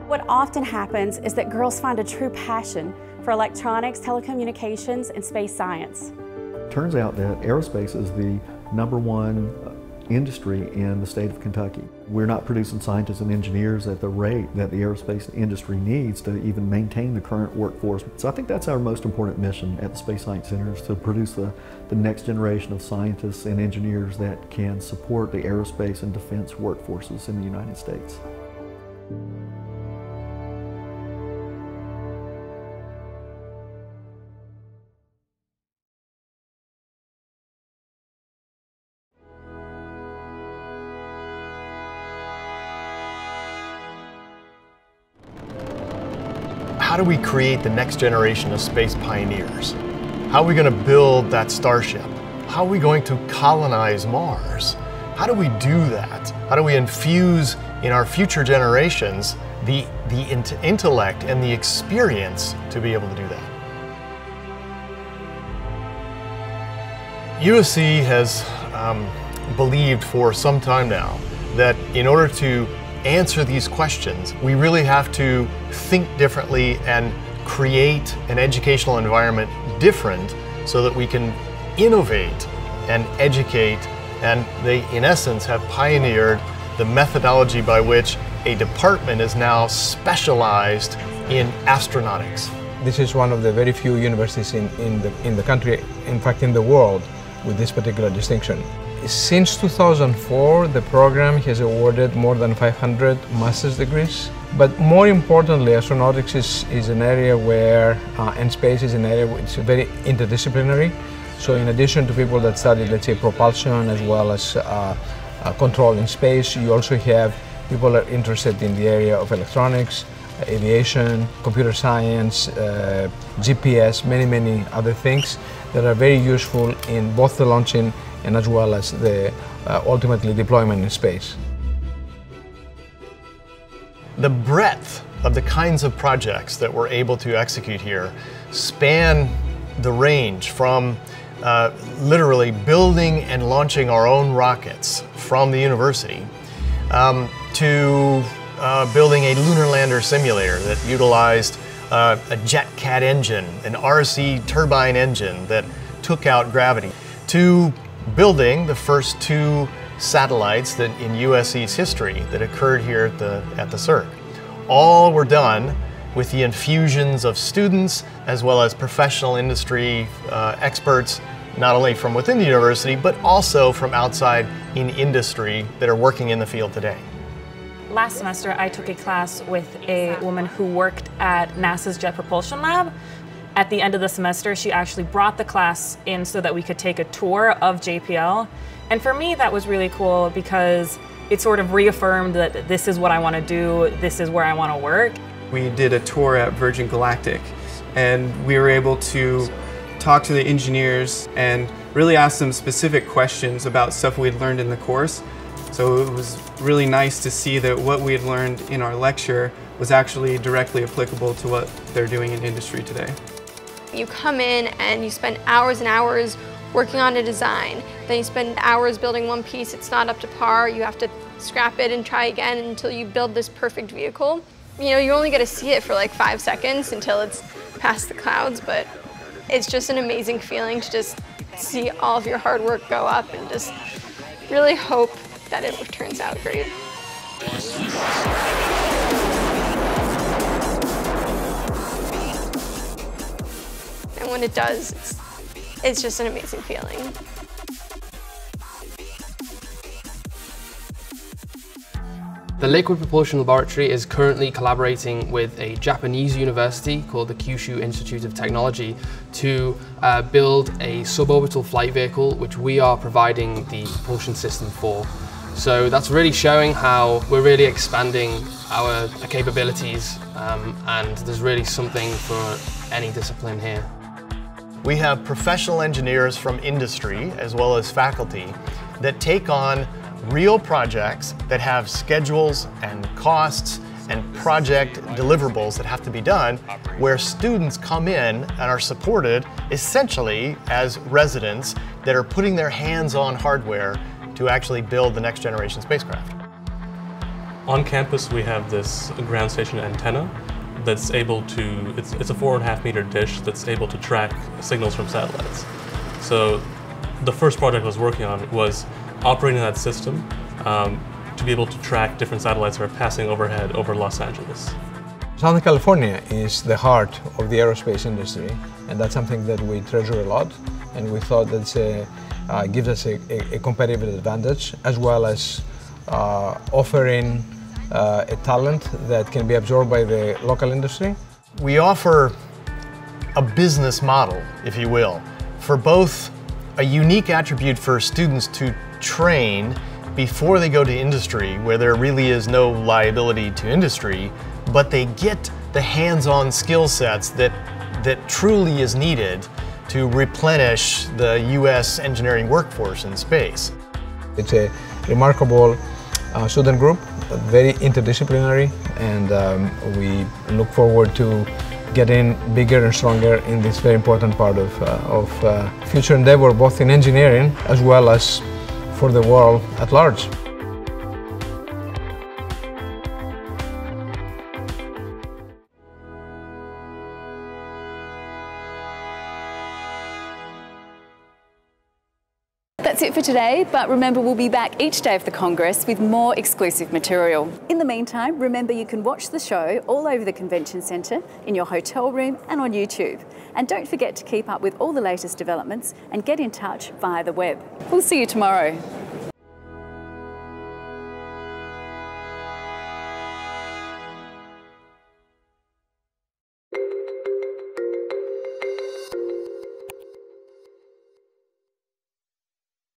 What often happens is that girls find a true passion for electronics, telecommunications, and space science. Turns out that aerospace is the #1 industry in the state of Kentucky. We're not producing scientists and engineers at the rate that the aerospace industry needs to even maintain the current workforce. So I think that's our most important mission at the Space Science Center, is to produce the next generation of scientists and engineers that can support the aerospace and defense workforces in the United States. how do we create the next generation of space pioneers? How are we going to build that starship? How are we going to colonize Mars? How do we do that? How do we infuse in our future generations the intellect and the experience to be able to do that? USC has believed for some time now that in order to answer these questions, we really have to think differently and create an educational environment different so that we can innovate and educate, and they, in essence, have pioneered the methodology by which a department is now specialized in astronautics. This is one of the very few universities in the country, in fact in the world, with this particular distinction. Since 2004, the program has awarded more than 500 master's degrees. But more importantly, astronautics is an area where, and space is an area which is very interdisciplinary. So in addition to people that study, let's say, propulsion as well as control in space, you also have people that are interested in the area of electronics, aviation, computer science, GPS, many other things that are very useful in both the launching and as well as the ultimately deployment in space. The breadth of the kinds of projects that we're able to execute here span the range from literally building and launching our own rockets from the university to building a lunar lander simulator that utilized a JetCat engine, an RC turbine engine that took out gravity, to building the first 2 satellites that in USC's history that occurred here at the CERC. All were done with the infusions of students as well as professional industry experts, not only from within the university, but also from outside in industry that are working in the field today. Last semester, I took a class with a woman who worked at NASA's Jet Propulsion Lab. At the end of the semester, she actually brought the class in so that we could take a tour of JPL. And for me, that was really cool because it sort of reaffirmed that this is what I want to do, this is where I want to work. We did a tour at Virgin Galactic, and we were able to talk to the engineers and really ask them specific questions about stuff we'd learned in the course. So it was really nice to see that what we had learned in our lecture was actually directly applicable to what they're doing in industry today. You come in and you spend hours and hours working on a design. Then you spend hours building one piece, it's not up to par, you have to scrap it and try again until you build this perfect vehicle. You know, you only get to see it for like 5 seconds until it's past the clouds, but it's just an amazing feeling to just see all of your hard work go up and just really hope that it turns out great. And when it does, it's just an amazing feeling. The Liquid Propulsion Laboratory is currently collaborating with a Japanese university called the Kyushu Institute of Technology to build a suborbital flight vehicle which we are providing the propulsion system for. So that's really showing how we're really expanding our capabilities and there's really something for any discipline here. We have professional engineers from industry as well as faculty that take on real projects that have schedules and costs and project deliverables that have to be done, where students come in and are supported essentially as residents that are putting their hands on hardware to actually build the next generation spacecraft. On campus we have this ground station antenna that's able to, it's a 4.5 meter dish that's able to track signals from satellites. So the first project I was working on was operating that system to be able to track different satellites that are passing overhead over Los Angeles. Southern California is the heart of the aerospace industry, and that's something that we treasure a lot, and we thought that gives us a competitive advantage, as well as offering a talent that can be absorbed by the local industry. We offer a business model, if you will, for both a unique attribute for students to train before they go to industry, where there really is no liability to industry, but they get the hands-on skill sets that truly is needed to replenish the U.S. engineering workforce in space. It's a remarkable student group, very interdisciplinary, and we look forward to getting bigger and stronger in this very important part of future endeavor, both in engineering as well as for the world at large. That's it for today, but remember we'll be back each day of the Congress with more exclusive material. In the meantime, remember you can watch the show all over the Convention Centre, in your hotel room and on YouTube. And don't forget to keep up with all the latest developments and get in touch via the web. We'll see you tomorrow.